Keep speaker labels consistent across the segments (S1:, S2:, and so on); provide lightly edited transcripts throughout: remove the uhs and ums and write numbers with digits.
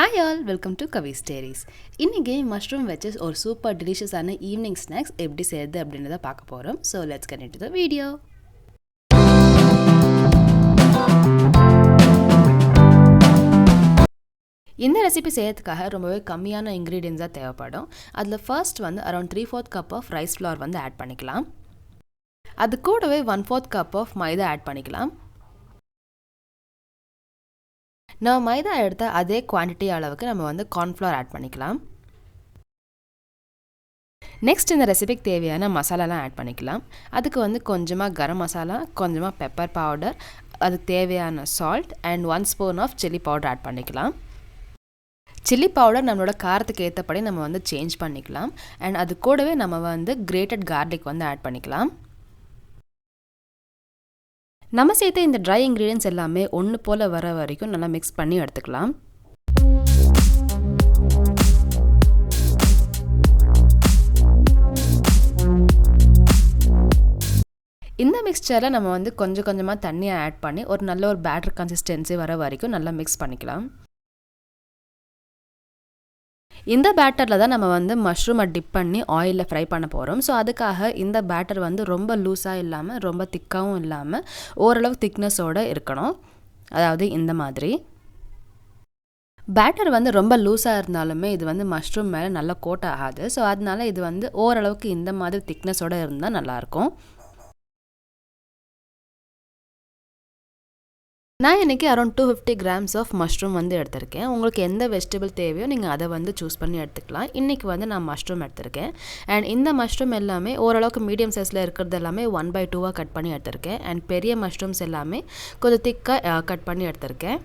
S1: Hi all, welcome to Kavi's Diaries. இன்னைக்கு mushroom wedges ஒரு super டெலிஷியஸான evening snacks எப்படி செய்யறது அப்படின்றத பார்க்க போறோம். So let's get into the video. இந்த ரெசிபி செய்யறதுக்காக ரொம்பவே கம்மியான இன்கிரீடியன்ட்ஸா தேவைப்படும். அதுல ஃபர்ஸ்ட் வந்து around 3/4 cup of rice flour வந்து ஆட் பண்ணிக்கலாம். அது கூடவே 1/4 கப் ஆஃப் மைதா ஆட் பண்ணிக்கலாம். நான் மைதா எடுத்த அதே குவான்டிட்டி அளவுக்கு நம்ம வந்து கார்ன்ஃப்ளவர் ஆட் பண்ணிக்கலாம். நெக்ஸ்ட் இந்த ரெசிபிக்கு தேவையான மசாலாலாம் ஆட் பண்ணிக்கலாம். அதுக்கு வந்து கொஞ்சமாக கரம் மசாலா, கொஞ்சமாக பெப்பர் பவுடர், அதுக்கு தேவையான salt and 1 spoon of chilli powder add பண்ணிக்கலாம். சில்லி பவுடர் நம்மளோட காரத்துக்கு ஏற்றபடி நம்ம வந்து சேஞ்ச் பண்ணிக்கலாம். அண்ட் அது கூடவே நம்ம வந்து கிரேட்டட் கார்லிக் வந்து ஆட் பண்ணிக்கலாம். நம்ம சேர்த்த இந்த ட்ரை இன்க்ரீடியன்ட்ஸ் எல்லாமே ஒன்று போல் வர வரைக்கும் நல்லா மிக்ஸ் பண்ணி எடுத்துக்கலாம். இந்த மிக்ஸ்சரில் நம்ம வந்து கொஞ்சம் கொஞ்சமாக தண்ணியை ஆட் பண்ணி ஒரு நல்ல ஒரு பேட்டர் கன்சிஸ்டன்சி வர வரைக்கும் நல்லா மிக்ஸ் பண்ணிக்கலாம். இந்த பேட்டரில் தான் நம்ம வந்து மஷ்ரூமை டிப் பண்ணி ஆயிலில் ஃப்ரை பண்ண போகிறோம். ஸோ அதுக்காக இந்த பேட்டர் வந்து ரொம்ப லூஸாக இல்லாமல் ரொம்ப திக்காகவும் இல்லாமல் ஓரளவு திக்னஸோடு இருக்கணும். அதாவது இந்த மாதிரி பேட்டர் வந்து ரொம்ப லூஸாக இருந்தாலுமே இது வந்து மஷ்ரூம் மேலே நல்லா கோட் ஆகாது. ஸோ அதனால இது வந்து ஓரளவுக்கு இந்த மாதிரி திக்னஸோடு இருந்தால் நல்லாயிருக்கும். நான் இன்றைக்கி அரௌண்ட் 250 கிராம்ஸ் ஆஃப் மஷ்ரூம் வந்து எடுத்திருக்கேன். உங்களுக்கு எந்த வெஜிடபிள் தேவையோ நீங்கள் அதை வந்து சூஸ் பண்ணி எடுத்துக்கலாம். இன்றைக்கி வந்து நான் மஷ்ரூம் எடுத்திருக்கேன். அண்ட் இந்த மஷ்ரூம் எல்லாமே ஓரளவுக்கு மீடியம் சைஸில் இருக்கிறது எல்லாமே 1/2 கட் பண்ணி எடுத்திருக்கேன். அண்ட் பெரிய மஷ்ரூம்ஸ் எல்லாமே கொஞ்சம் திக்காக கட் பண்ணி எடுத்திருக்கேன்.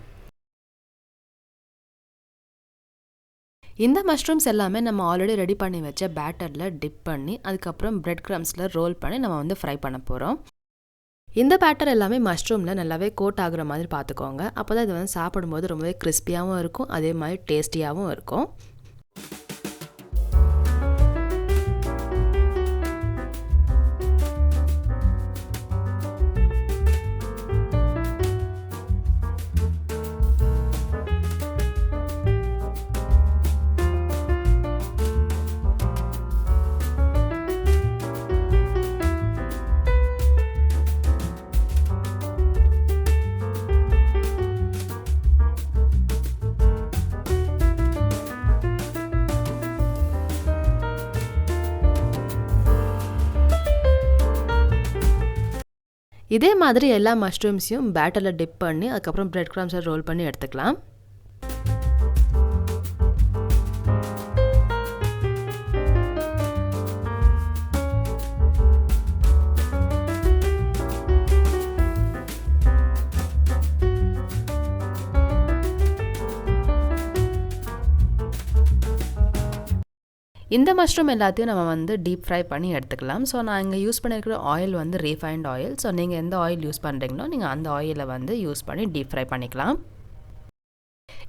S1: இந்த மஷ்ரூம்ஸ் எல்லாமே நம்ம ஆல்ரெடி ரெடி பண்ணி வச்ச பேட்டரில் டிப் பண்ணி அதுக்கப்புறம் பிரெட் க்ரம்ஸில் ரோல் பண்ணி நம்ம வந்து ஃப்ரை பண்ண போகிறோம். இந்த பேட்டர் எல்லாமே மஷ்ரூமில் நல்லாவே கோட் ஆகுற மாதிரி பார்த்துக்கோங்க. அப்போ தான் இது வந்து சாப்பிடும்போது ரொம்பவே கிறிஸ்பியாகவும் இருக்கும், அதே மாதிரி டேஸ்டியாகவும் இருக்கும். இதே மாதிரி எல்லா மஷ்ரூம்ஸையும் பேட்டரில் டிப் பண்ணி அதுக்கப்புறம் பிரெட் க்ரம்ஸை ரோல் பண்ணி எடுத்துக்கலாம். இந்த மஷ்ரூம் எல்லாத்தையும் நம்ம வந்து டீப் ஃப்ரை பண்ணி எடுத்துக்கலாம். ஸோ நான் இங்கே யூஸ் பண்ணியிருக்கிற ஆயில் வந்து ரீஃபைண்ட் ஆயில். ஸோ நீங்கள் எந்த ஆயில் யூஸ் பண்ணுறீங்களோ நீங்கள் அந்த ஆயிலை வந்து யூஸ் பண்ணி டீப் ஃப்ரை பண்ணிக்கலாம்.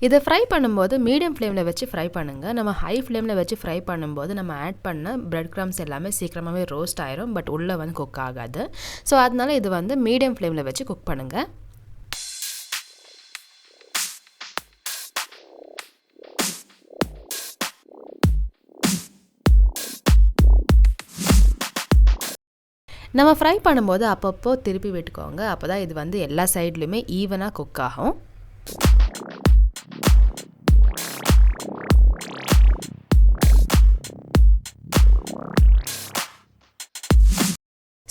S1: இதை ஃப்ரை பண்ணும்போது மீடியம் ஃப்ளேமில் வச்சு ஃப்ரை பண்ணுங்கள். நம்ம ஹை ஃப்ளேமில் வச்சு ஃப்ரை பண்ணும்போது நம்ம ஆட் பண்ண பிரெட் க்ரம்ஸ் எல்லாமே சீக்கிரமாகவே ரோஸ்ட் ஆயிரும், பட் உள்ளே வந்து குக் ஆகாது. ஸோ அதனால இது வந்து மீடியம் ஃப்ளேமில் வச்சு குக் பண்ணுங்கள். நம்ம ஃப்ரை பண்ணும்போது அப்பப்போ திருப்பி விட்டுக்கோங்க. அப்போ தான் இது வந்து எல்லா சைட்லையுமே ஈவனாக குக் ஆகும்.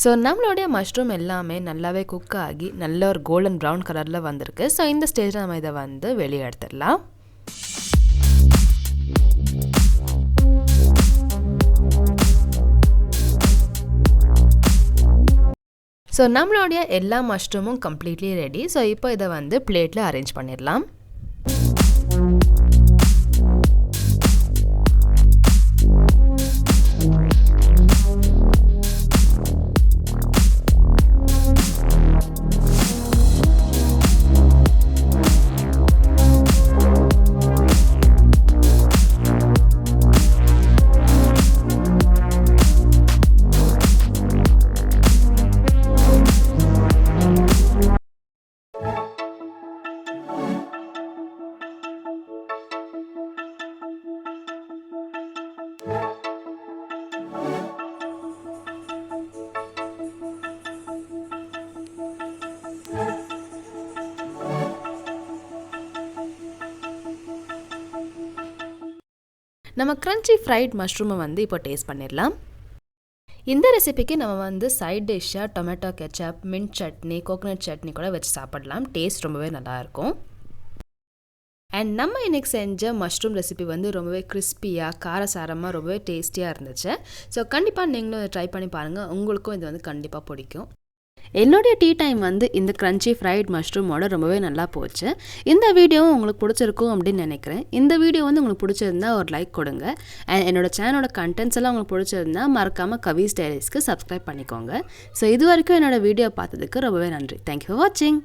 S1: ஸோ நம்மளுடைய மஷ்ரூம் எல்லாமே நல்லாவே குக் ஆகி நல்ல ஒரு கோல்டன் ப்ரௌன் கலரில் வந்திருக்கு. ஸோ இந்த ஸ்டேஜில் நம்ம இதை வந்து வெளியே எடுத்துடலாம். ஸோ நம்மளுடைய எல்லா மஷ்ரூமும் கம்ப்ளீட்லி ரெடி. ஸோ இப்போ இதை வந்து பிளேட்டில் அரேஞ்ச் பண்ணிடலாம். நம்ம க்ரன்ச்சி ஃப்ரைட் மஷ்ரூமை வந்து இப்போ டேஸ்ட் பண்ணிடலாம். இந்த ரெசிபிக்கு நம்ம வந்து சைட் டிஷ்ஷாக tomato ketchup, mint chutney, coconut chutney கூட வச்சு சாப்பிடலாம். டேஸ்ட் ரொம்பவே நல்லாயிருக்கும். அண்ட் நம்ம இன்றைக்கி செஞ்ச மஷ்ரூம் ரெசிபி வந்து ரொம்பவே கிறிஸ்பியாக காரசாரமாக ரொம்பவே டேஸ்டியாக இருந்துச்சு. ஸோ கண்டிப்பாக நீங்களும் இதை ட்ரை பண்ணி பாருங்கள், உங்களுக்கும் இது வந்து கண்டிப்பாக பிடிக்கும். என்னுடைய டீ டைம் வந்து இந்த க்ரன்ச்சி ஃப்ரைட் மஷ்ரூமோட ரொம்பவே நல்லா போச்சு. இந்த வீடியோவும் உங்களுக்கு பிடிச்சிருக்கும் அப்படின்னு நினைக்கிறேன். இந்த வீடியோ வந்து உங்களுக்கு பிடிச்சிருந்தா ஒரு லைக் கொடுங்க. அண்ட் என்னோட சேனலோட கண்டென்ட்ஸ் எல்லாம் உங்களுக்கு பிடிச்சிருந்தா மறக்காமல் கவிஸ் டைரிஸ்க்கு சப்ஸ்கிரைப் பண்ணிக்கோங்க. ஸோ இது வரைக்கும் என்னோட வீடியோ பார்த்ததுக்கு ரொம்பவே நன்றி. தேங்க்யூ ஃபார் வாட்சிங்.